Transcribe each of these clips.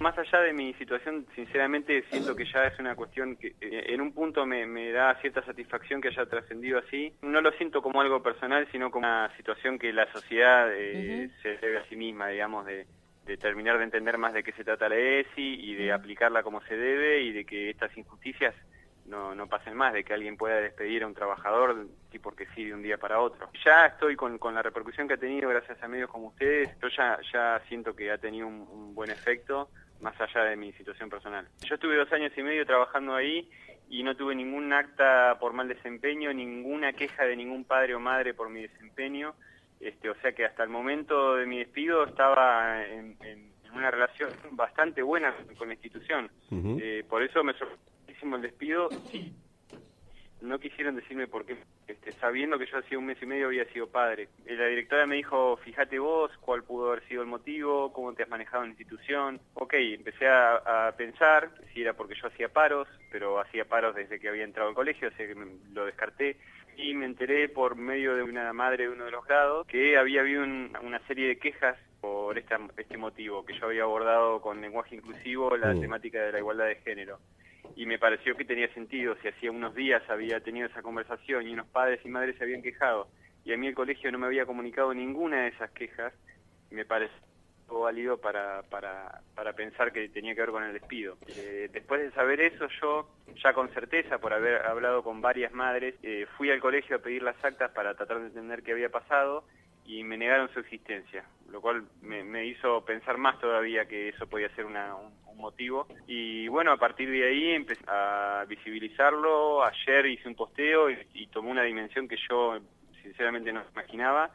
Más allá de mi situación, sinceramente siento que ya es una cuestión que en un punto me da cierta satisfacción que haya trascendido así. No lo siento como algo personal, sino como una situación que la sociedad se debe a sí misma, digamos, de terminar de entender más de qué se trata la ESI y de aplicarla como se debe y de que estas injusticias no pasen más, de que alguien pueda despedir a un trabajador y porque sí de un día para otro. Ya estoy con la repercusión que ha tenido gracias a medios como ustedes, yo ya siento que ha tenido un buen efecto más allá de mi situación personal. Yo estuve 2 años y medio trabajando ahí y no tuve ningún acta por mal desempeño, ninguna queja de ningún padre o madre por mi desempeño, o sea que hasta el momento de mi despido estaba en una relación bastante buena con la institución. Por eso me sorprendió el despido. Sí, no quisieron decirme por qué, sabiendo que yo hacía 1 mes y medio había sido padre. La directora me dijo, fíjate vos cuál pudo haber sido el motivo, cómo te has manejado en la institución. Ok, empecé a pensar si era porque yo hacía paros, pero hacía paros desde que había entrado al colegio, así que lo descarté. Y me enteré por medio de una madre de uno de los grados que había habido una serie de quejas por este motivo, que yo había abordado con lenguaje inclusivo la temática de la igualdad de género. Y me pareció que tenía sentido, si hacía unos días había tenido esa conversación y unos padres y madres se habían quejado, y a mí el colegio no me había comunicado ninguna de esas quejas, me pareció válido para pensar que tenía que ver con el despido. Después de saber eso, yo, ya con certeza, por haber hablado con varias madres, fui al colegio a pedir las actas para tratar de entender qué había pasado, y me negaron su existencia, lo cual me hizo pensar más todavía que eso podía ser un motivo. Y bueno, a partir de ahí empecé a visibilizarlo. Ayer hice un posteo y tomó una dimensión que yo sinceramente no imaginaba,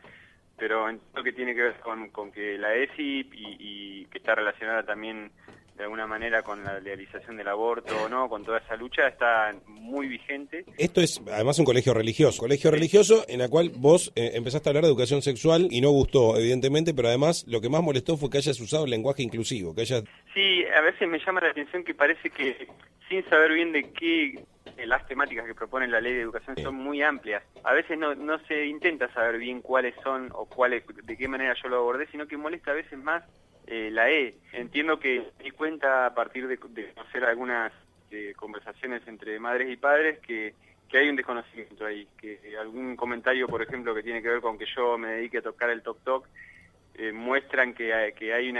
pero entiendo que tiene que ver con que la ESI y que está relacionada también de alguna manera con la legalización del aborto, ¿no? Con toda esa lucha, está muy vigente. Esto es además un colegio religioso en la cual vos empezaste a hablar de educación sexual y no gustó, evidentemente, pero además lo que más molestó fue que hayas usado el lenguaje inclusivo, que hayas... Sí, a veces me llama la atención que parece que sin saber bien de qué las temáticas que propone la ley de educación son muy amplias. A veces no se intenta saber bien cuáles son o de qué manera yo lo abordé, sino que molesta a veces más la E. Entiendo que me di cuenta a partir de conocer algunas conversaciones entre madres y padres que hay un desconocimiento ahí, que algún comentario, por ejemplo, que tiene que ver con que yo me dedique a tocar el toc-toc, muestran que hay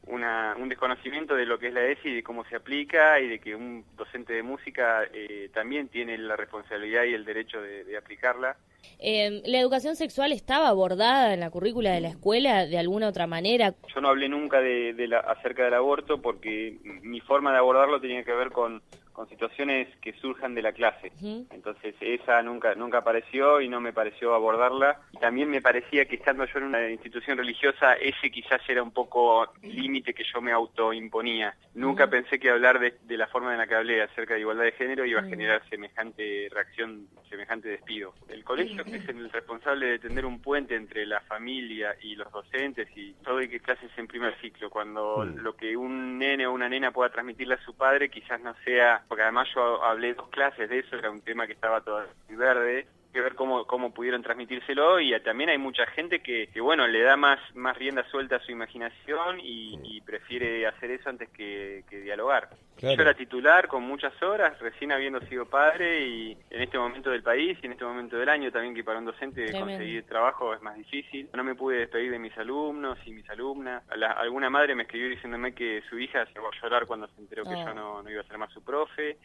un desconocimiento de lo que es la ESI y de cómo se aplica, y de que un docente de música también tiene la responsabilidad y el derecho de aplicarla. ¿La educación sexual estaba abordada en la currícula de la escuela de alguna otra manera? Yo no hablé nunca acerca del aborto porque mi forma de abordarlo tenía que ver con situaciones que surjan de la clase. Entonces esa nunca apareció y no me pareció abordarla. Y también me parecía que estando yo en una institución religiosa, ese quizás era un poco límite que yo me autoimponía. Nunca pensé que hablar de la forma en la que hablé acerca de igualdad de género iba a generar semejante reacción, semejante despido. El colegio es el responsable de tender un puente entre la familia y los docentes, y todo hay que clases en primer ciclo, cuando lo que un nene o una nena pueda transmitirle a su padre quizás no sea, porque además yo hablé 2 clases de eso, era un tema que estaba todo verde, que ver cómo pudieron transmitírselo, y también hay mucha gente que bueno, le da más rienda suelta a su imaginación y prefiere hacer eso antes que dialogar. Claro. Yo era titular con muchas horas, recién habiendo sido padre, y en este momento del país y en este momento del año también, que para un docente conseguir trabajo es más difícil. No me pude despedir de mis alumnos y mis alumnas. Alguna madre me escribió diciéndome que su hija se va a llorar cuando se enteró que yo no iba a ser más su profe.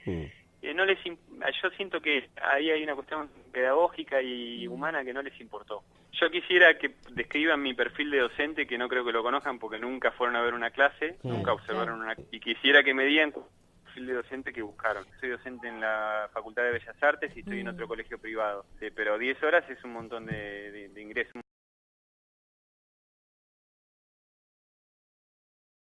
Yo siento que ahí hay una cuestión pedagógica y humana que no les importó. Yo quisiera que describan mi perfil de docente, que no creo que lo conozcan porque nunca fueron a ver una clase, nunca observaron y quisiera que me digan el perfil de docente que buscaron. Soy docente en la Facultad de Bellas Artes y estoy en otro colegio privado, pero 10 horas es un montón de ingresos.